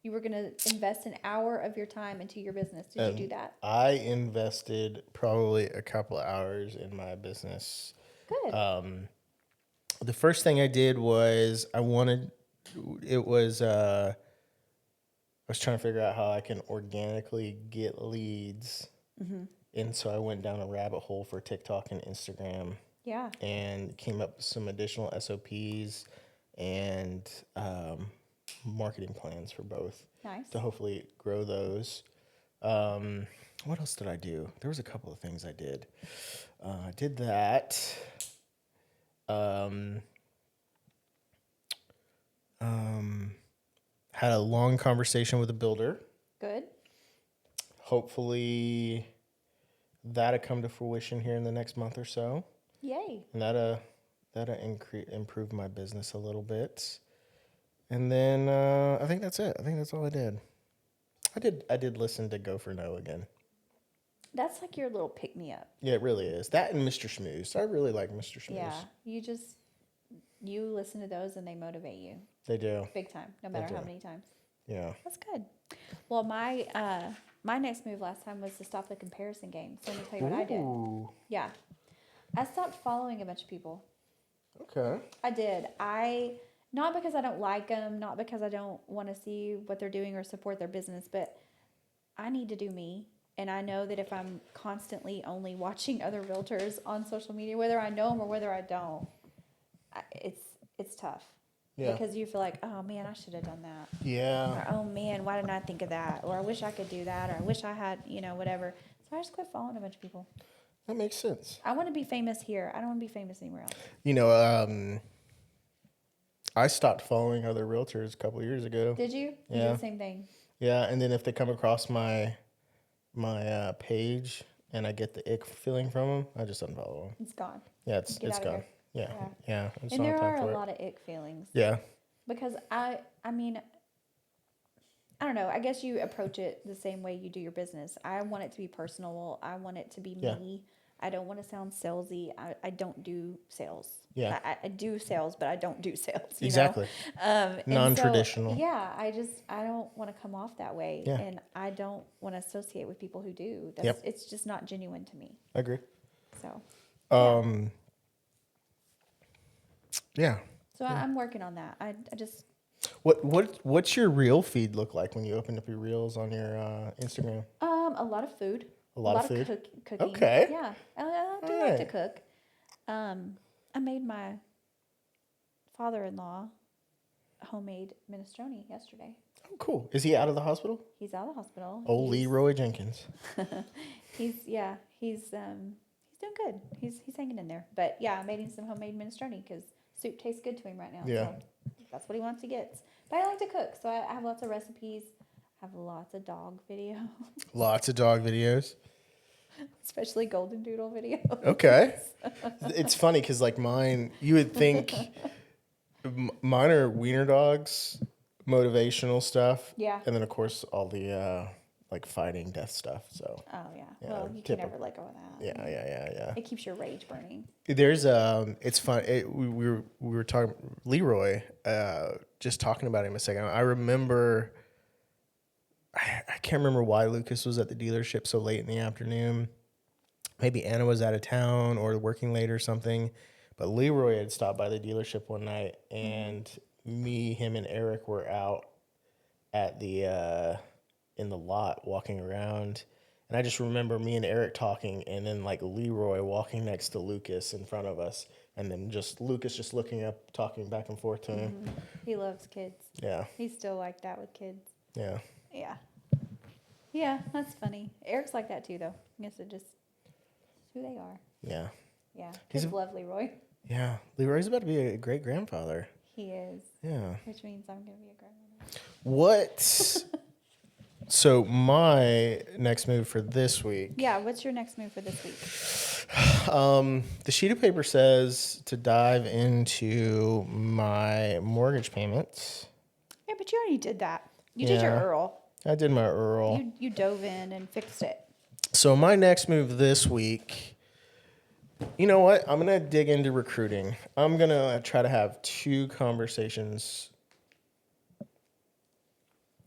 you were going to invest an hour of your time into your business. Did you do that? I invested probably a couple of hours in my business. Good. The first thing I did was I was trying to figure out how I can organically get leads. Mm-hmm. And so I went down a rabbit hole for TikTok and Instagram. Yeah. And came up with some additional SOPs and marketing plans for both. Nice. To hopefully grow those. What else did I do? There was a couple of things I did. I did that. Had a long conversation with a builder. Good. Hopefully that'll come to fruition here in the next month or so. Yay. And that'll improve my business a little bit. And then I think that's it. I think that's all I did. I did listen to Go for No again. That's like your little pick-me-up. Yeah, it really is. That and Mr. Schmooze. I really like Mr. Schmooze. Yeah, you listen to those and they motivate you. They do. Big time, no matter how many times. Yeah. That's good. Well, my next move last time was to stop the comparison game. So let me tell you what I did. Ooh. Yeah. I stopped following a bunch of people. Okay. I did. Not because I don't like them, not because I don't want to see what they're doing or support their business, but I need to do me. And I know that if I'm constantly only watching other realtors on social media, whether I know them or whether I don't, it's tough. Yeah. Because you feel like, oh man, I should have done that. Yeah. Or, oh man, why didn't I think of that? Or I wish I could do that. Or I wish I had, whatever. So I just quit following a bunch of people. That makes sense. I want to be famous here. I don't want to be famous anywhere else. I stopped following other realtors a couple of years ago. Did you? You Yeah. did the same thing. Yeah, and then if they come across my page and I get the ick feeling from them, I just unfollow them. It's gone. Yeah, Get it's out of gone. here. Yeah. Yeah. I just And don't there have time are a for it. lot of ick feelings. Yeah. Because I mean, I don't know. I guess you approach it the same way you do your business. I want it to be personal. I want it to be me. I don't want to sound salesy. I don't do sales. Yeah. I do sales, but I don't do sales. You Exactly. know? And Non-traditional. So, yeah. I don't want to come off that way. Yeah. And I don't want to associate with people who do. It's just not genuine to me. I agree. So. Yeah. So I'm working on that. I just. What's your reel feed look like when you open up your reels on your Instagram? A lot of food. A lot of food? Cooking. Okay. Yeah. I do like to cook. I made my father-in-law homemade minestrone yesterday. Oh, cool. Is he out of the hospital? He's out of the hospital. Oh, Leroy Jenkins. He's doing good. He's hanging in there. But yeah, I made him some homemade minestrone because soup tastes good to him right now. Yeah. So that's what he wants to get. But I like to cook, so I have lots of recipes. I have lots of dog videos, Lots of dog videos. especially golden doodle videos. Okay. It's funny because like mine, you would think mine are wiener dogs, motivational stuff. Yeah. And then of course all the like fighting death stuff. So Oh yeah. Yeah, Well, you can typical. never let go of that. yeah. It keeps your rage burning. There's it's fun. We were talking Leroy, just talking about him a second. I remember, I can't remember why Lucas was at the dealership so late in the afternoon. Maybe Anna was out of town or working late or something. But Leroy had stopped by the dealership one night, and me, him, and Eric were out at the in the lot walking around. And I just remember me and Eric talking, and then like Leroy walking next to Lucas in front of us, and then just Lucas just looking up, talking back and forth to him. He loves kids. Yeah, He's still like that with kids. yeah. Yeah. Yeah, that's funny. Eric's like that too, though. I guess it just who they are. Yeah. Yeah. He's Kids a- love Leroy. Yeah. Leroy's about to be a great grandfather. He is. Yeah. Which means I'm going to be a grandmother. What? So my next move for this week, Yeah, what's your next move for this week? the sheet of paper says to dive into my mortgage payments. Yeah, but you already did that. You did your Yeah. Earl. I did my Earl. You dove in and fixed it. So my next move this week, you know what? I'm gonna dig into recruiting. I'm gonna try to have 2 conversations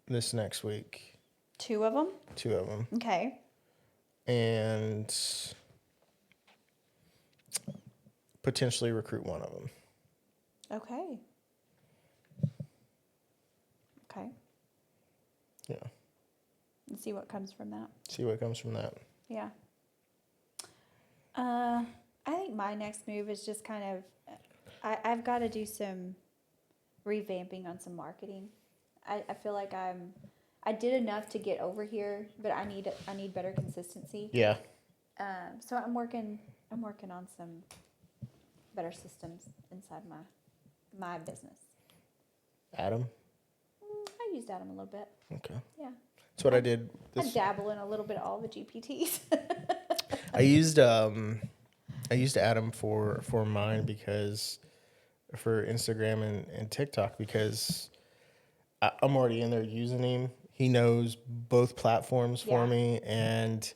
this next week. 2 of them? 2 of them. Okay. And potentially recruit one of them. Okay. Okay. Yeah. And see what comes from that. See what comes from that. Yeah. I think my next move is just kind of, I've got to do some revamping on some marketing. I feel like I did enough to get over here, but I need better consistency. Yeah. So I'm working on some better systems inside my business. Adam? I used Adam a little bit. Okay. Yeah. That's what I did. I dabble in a little bit of all the GPTs. I used Adam for mine because for Instagram and TikTok because I'm already in there using him. He knows both platforms for Yeah. me, and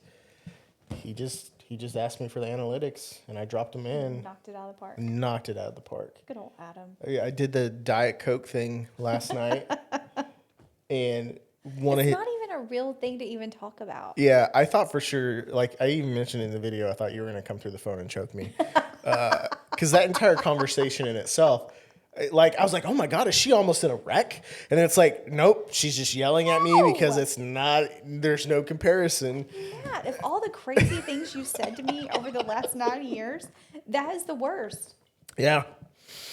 he just asked me for the analytics, and I dropped him in. Knocked it out of the park. Knocked it out of the park. Good old Adam. I did the Diet Coke thing last night, and one of It's his. not even a real thing to even talk about. Yeah, I thought for sure, like I even mentioned in the video, I thought you were going to come through the phone and choke me. Because that entire conversation in itself, like I was like, oh my God, is she almost in a wreck? And then it's like, nope, she's just yelling at me No. because it's not, there's no comparison. Matt, if all the crazy things you've said to me over the last 9 years, that is the worst. Yeah.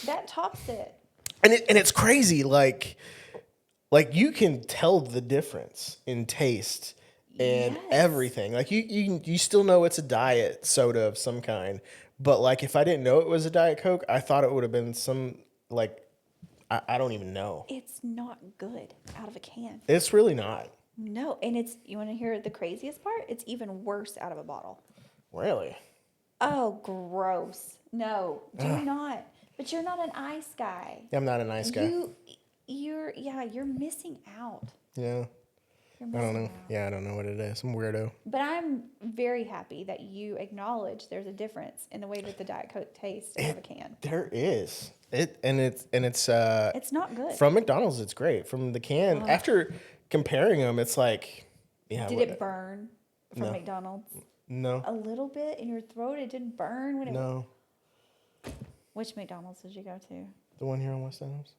That tops it. And it's crazy. Like you can tell the difference in taste and Yes. everything. Like you still know it's a diet soda of some kind. But like if I didn't know it was a Diet Coke, I thought it would have been some like I don't even know. It's not good out of a can. It's really not. No, and you want to hear the craziest part? It's even worse out of a bottle. Really. Oh, gross. No, do not. But you're not an ice guy. I'm not a nice guy. You're missing out. Yeah. You're I don't missing know. out. Yeah, I don't know what it is. I'm a weirdo. But I'm very happy that you acknowledge there's a difference in the way that the Diet Coke tastes out of a can. There is. It's It's not good. from McDonald's it's great. From the can, after comparing them, it's like yeah. Did it burn from No. McDonald's? No. A little bit in your throat? It didn't burn when it No. Which McDonald's did you go to? The one here on West Adams?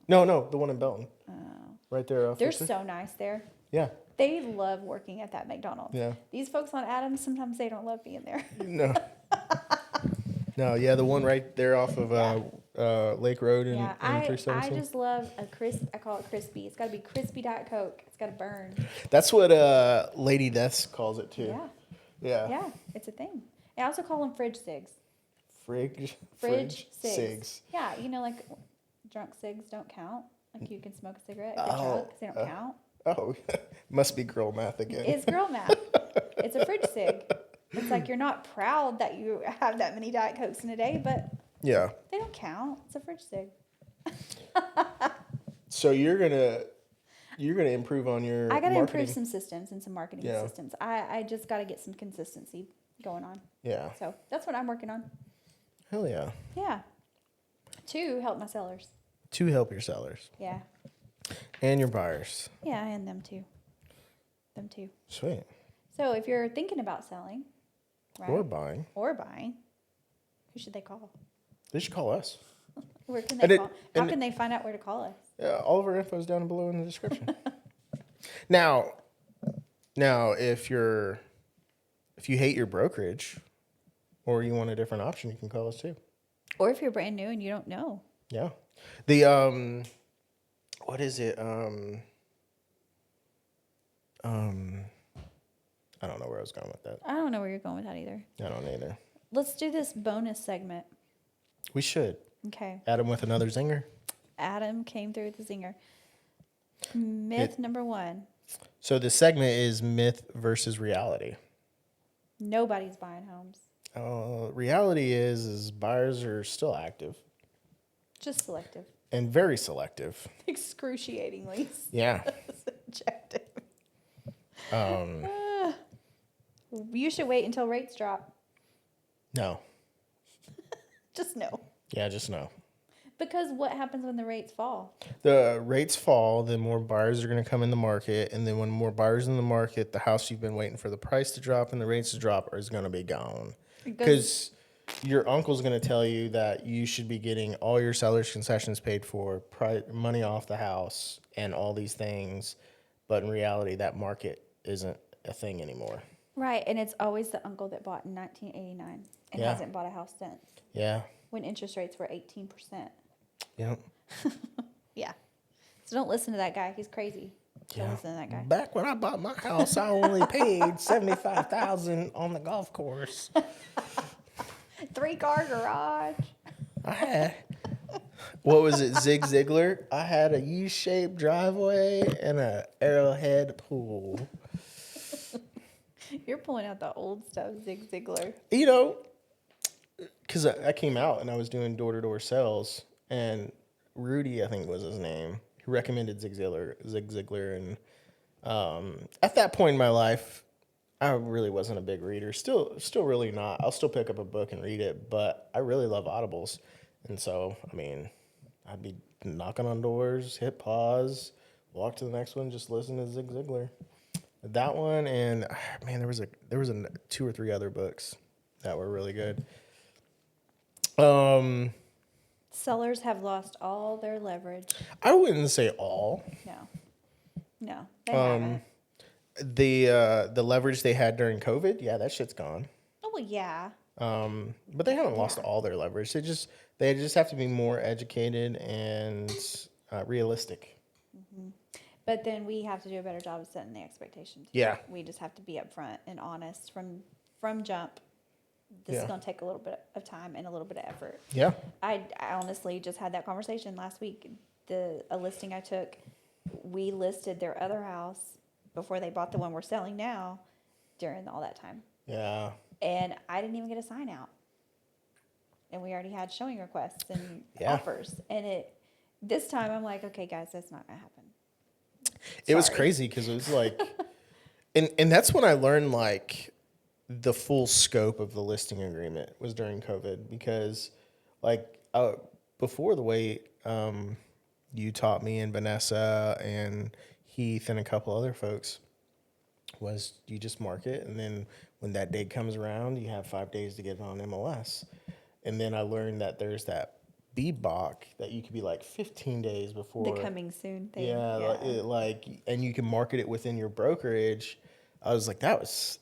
No, the one in Belton. Oh. Right there. They're 50. so nice there. Yeah. They love working at that McDonald's. Yeah. These folks on Adams, sometimes they don't love being there. No. No, yeah, the one right there off of Lake Road and, Yeah, and I 317. just love a I call it crispy. It's got to be crispy Diet Coke. It's got to burn. That's what Lady Deaths calls it too. Yeah. Yeah. Yeah, it's a thing. I also call them fridge cigs. Fridge cigs. Yeah, like drunk cigs don't count. Like you can smoke a cigarette if you're Oh, drunk, 'cause they don't count. Oh, must be girl math again. It's girl math. It's a fridge cig. It's like you're not proud that you have that many Diet Cokes in a day, but Yeah. they don't count. It's a fridge cig. So you're gonna improve on your I got to marketing. improve some systems and some marketing Yeah. systems. I just got to get some consistency going on. Yeah. So that's what I'm working on. Hell yeah. Yeah. To help my sellers. To help your sellers Yeah. and your buyers. Yeah, and them too. Them too. Sweet. So if you're thinking about selling, right? Or buying. Or buying, who should they call? They should call us. Where can And they it- call? How and- can they find out where to call us? Yeah, all of our info is down below in the description. Now, if you hate your brokerage, or you want a different option, you can call us too. Or if you're brand new and you don't know. Yeah. The what is it? I don't know where I was going with that. I don't know where you're going with that either. I don't either. Let's do this bonus segment. We should. Okay. Adam with another zinger. Adam came through with the zinger. Myth number 1. So the segment is myth versus reality. Nobody's buying homes. Reality is buyers are still active Just selective. and very selective. Excruciatingly Yeah. subjective. You should wait until rates drop. No. Just no. Yeah, just no. Because what happens when the rates fall? The rates fall, then more buyers are going to come in the market. And then when more buyers in the market, the house you've been waiting for the price to drop and the rates to drop is going to be gone. Because your uncle's going to tell you that you should be getting all your seller's concessions paid for, money off the house, and all these things. But in reality, that market isn't a thing anymore. Right, and it's always the uncle that bought in 1989 and Yeah. hasn't bought a house since. Yeah. When interest rates were 18%. Yep. Yeah. So don't listen to that guy. He's crazy. Don't Yeah. listen to that guy. Back when I bought my house, I only paid $75,000 on the golf course. 3-car garage. I had, what was it, Zig Ziglar? I had a U-shaped driveway and a arrowhead pool. You're pulling out the old stuff, Zig Ziglar. You know, because I came out and I was doing door-to-door sales, and Rudy, I think was his name, he recommended Zig Ziglar, and at that point in my life, I really wasn't a big reader. Still really not. I'll still pick up a book and read it, but I really love audibles. And so, I mean, I'd be knocking on doors, hit pause, walk to the next one, just listen to Zig Ziglar. That one, and man, there was a 2 or 3 other books that were really good. Sellers have lost all their leverage. I wouldn't say all. No, they haven't. The leverage they had during COVID, yeah, that shit's gone. Oh, well, yeah. But they haven't lost all their leverage. They just have to be more educated and realistic. But then we have to do a better job of setting the expectations. Yeah. We just have to be upfront and honest from jump. This Yeah. is going to take a little bit of time and a little bit of effort. Yeah. I honestly just had that conversation last week. A listing I took, we listed their other house before they bought the one we're selling now during all that time. Yeah. And I didn't even get a sign out. And we already had showing requests and Yeah. offers. And this time I'm like, okay, guys, that's not going to happen. It was Sorry. crazy because it was like, and that's when I learned like the full scope of the listing agreement was during COVID, because like before, the way you taught me and Vanessa and Heath and a couple other folks was you just market, and then when that day comes around, you have 5 days to get it on MLS. And then I learned that there's that BBOC that you could be like 15 days before The coming soon thing. Yeah, and you can market it within your brokerage. I was like, that was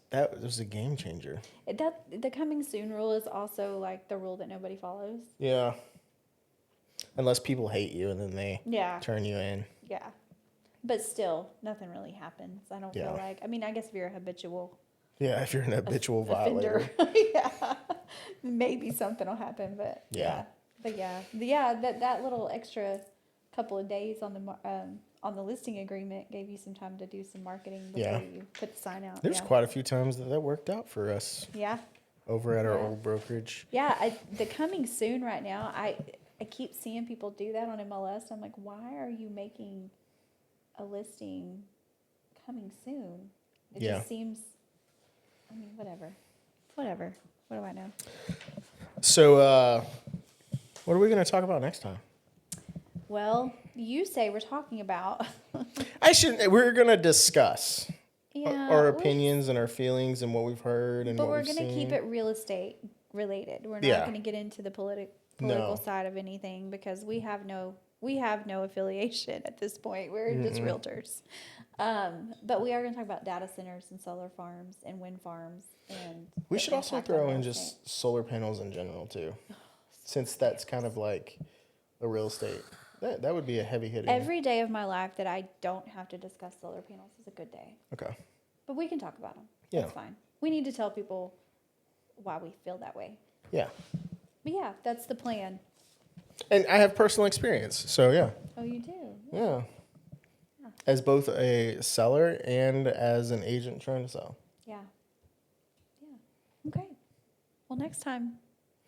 a game changer. The coming soon rule is also like the rule that nobody follows. Yeah. Unless people hate you and then they Yeah. turn you in. Yeah. But still, nothing really happens. I don't Yeah. feel like. I mean, I guess if you're a habitual Yeah, if you're an habitual offender. violator. Yeah, maybe something will happen, but Yeah. that little extra couple of days on the listing agreement gave you some time to do some marketing before Yeah. you put the sign out. There's yeah. quite a few times that worked out for us Yeah. over at our Yeah. old brokerage. Yeah, the coming soon right now, I keep seeing people do that on MLS. I'm like, why are you making a listing coming soon? It Yeah. just seems, I mean, whatever. Whatever. What do I know? So, what are we going to talk about next time? Well, you say we're talking about. We're going to discuss Yeah. our opinions and our feelings and what we've heard and But what we're we've going to seen. keep it real estate related. We're not Yeah. going to get into the political No. side of anything because we have no affiliation at this point. We're just realtors. But we are going to talk about data centers and solar farms and wind farms and We the should also impact on throw real in estate. just solar panels in general too, since that's kind of like a real estate. That would be a heavy hitting. Every day of my life that I don't have to discuss solar panels is a good day. Okay. But we can talk about them. Yeah. That's fine. We need to tell people why we feel that way. Yeah. But yeah, that's the plan. And I have personal experience, so yeah. Oh, you do? Yeah. As both a seller and as an agent trying to sell. Yeah. Yeah. Okay. Well, next time,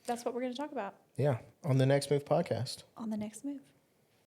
that's what we're going to talk about Yeah. On the Next Move podcast. on the next move.